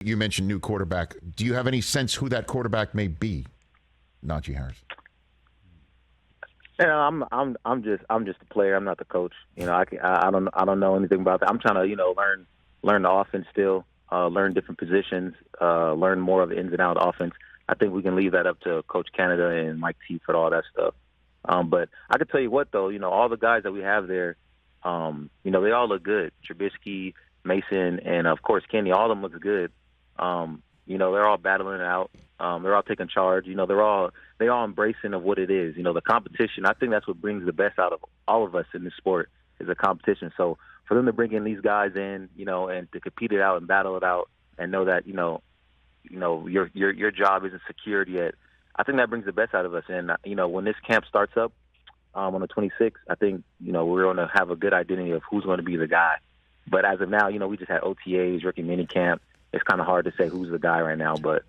You mentioned new quarterback. Do you have any sense who that quarterback may be, Najee Harris? Yeah, I'm just a player. I'm not the coach. I don't know anything about that. I'm trying to learn the offense still, learn different positions, learn more of the ins and outs of offense. I think we can leave that up to Coach Canada and Mike T for all that stuff. But I can tell you what though, all the guys that we have there, they all look good. Trubisky, Mason, and of course Kenny. All of them look good. They're all battling it out. They're all taking charge. They're all embracing of what it is. The competition. I think that's what brings the best out of all of us in this sport is a competition. So for them to bring in these guys in, and to compete it out and battle it out, and know that your job isn't secured yet. I think that brings the best out of us. And when this camp starts up on the 26th, I think we're going to have a good identity of who's going to be the guy. But as of now, we just had OTAs, rookie mini camp. It's kind of hard to say who's the guy right now, but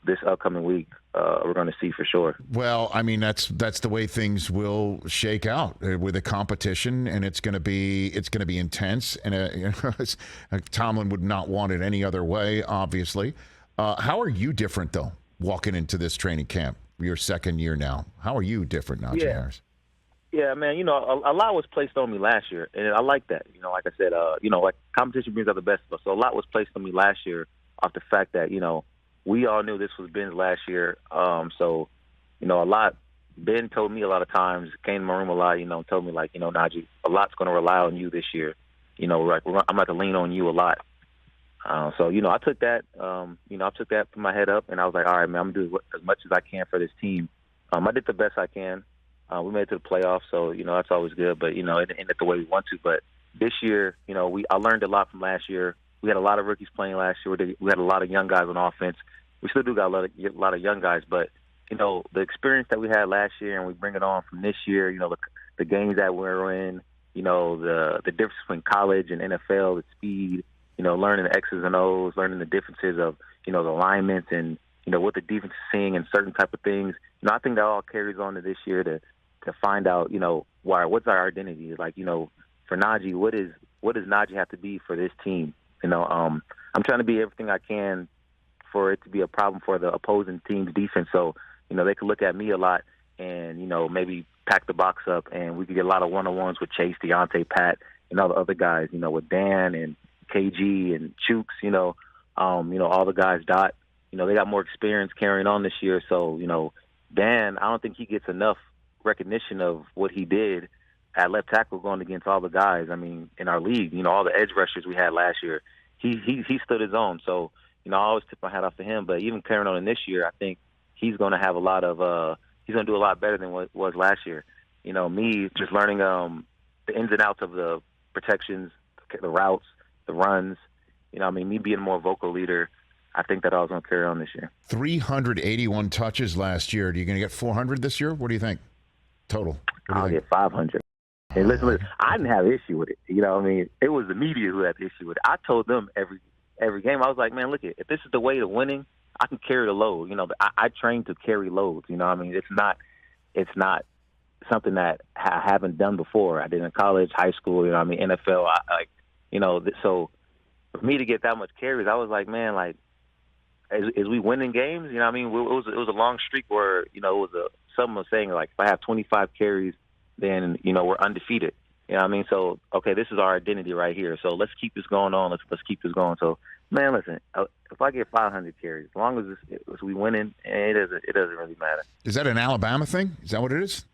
this upcoming week, we're going to see for sure. Well, I mean, that's the way things will shake out with a competition, and it's going to be intense. And Tomlin would not want it any other way, obviously. How are you different though, walking into this training camp? Your second year now. How are you different, Najee Harris? Yeah, man. A lot was placed on me last year, and I like that. Like I said, like competition brings out the best of us. So a lot was placed on me last year off the fact that we all knew this was Ben's last year. So a lot. Ben told me a lot of times, came to my room a lot. Told me like, Najee, a lot's going to rely on you this year. I'm about to lean on you a lot. So I took that. I took that, put my head up, and I was like, all right, man, I'm gonna do as much as I can for this team. I did the best I can. We made it to the playoffs, so that's always good. But it didn't end up the way we want to. But this year, I learned a lot from last year. We had a lot of rookies playing last year. We had a lot of young guys on offense. We still do got a lot of young guys, but the experience that we had last year, and we bring it on from this year. The games that we're in. The difference between college and NFL, the speed. Learning the X's and O's, learning the differences of the alignments and what the defense is seeing and certain type of things. I think that all carries on to this year to find out what's our identity. Like for Najee, what does Najee have to be for this team? I'm trying to be everything I can for it to be a problem for the opposing team's defense. So they could look at me a lot and maybe pack the box up, and we could get a lot of one-on-ones with Chase, Deontay, Pat, and all the other guys. With Dan and KG and Chooks. All the guys. Dot. They got more experience carrying on this year. So Dan, I don't think he gets enough recognition of what he did at left tackle going against all the guys. I mean, in our league, all the edge rushers we had last year, he stood his own. So, I always tip my hat off to him. But even carrying on in this year, I think he's going to have a lot of he's going to do a lot better than what was last year. Me just learning the ins and outs of the protections, the routes, the runs. Me being a more vocal leader. I think that I was going to carry on this year. 381 touches last year. Are you going to get 400 this year? What do you think? Total. I'll get 500. And listen, I didn't have an issue with it. It was the media who had the issue with it. I told them every game, I was like, man, look, if this is the way to winning, I can carry the load. I train to carry loads. It's not something that I haven't done before. I did in college, high school, NFL. So for me to get that much carries, I was like, man, like, as we winning games, it was a long streak where, someone was saying, like, if I have 25 carries, then, we're undefeated. So, okay, this is our identity right here. So let's keep this going on. Let's keep this going. So, man, listen, if I get 500 carries, as long as we winning, it doesn't really matter. Is that an Alabama thing? Is that what it is?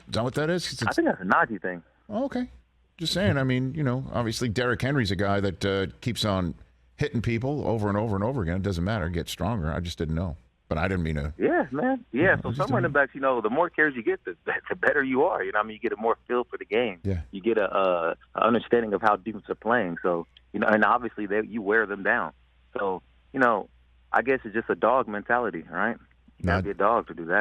Is that what that is? I think that's a Najee thing. Oh, okay. Just saying. Obviously Derrick Henry's a guy that keeps on hitting people over and over and over again. It doesn't matter. It gets stronger. I just didn't know. But I didn't mean to. Yeah, man. Yeah, so some running backs, the more carries you get, the better you are. You get a more feel for the game. Yeah. You get a understanding of how defense are playing. So, and obviously you wear them down. So, I guess it's just a dog mentality, right? You got to be a dog to do that.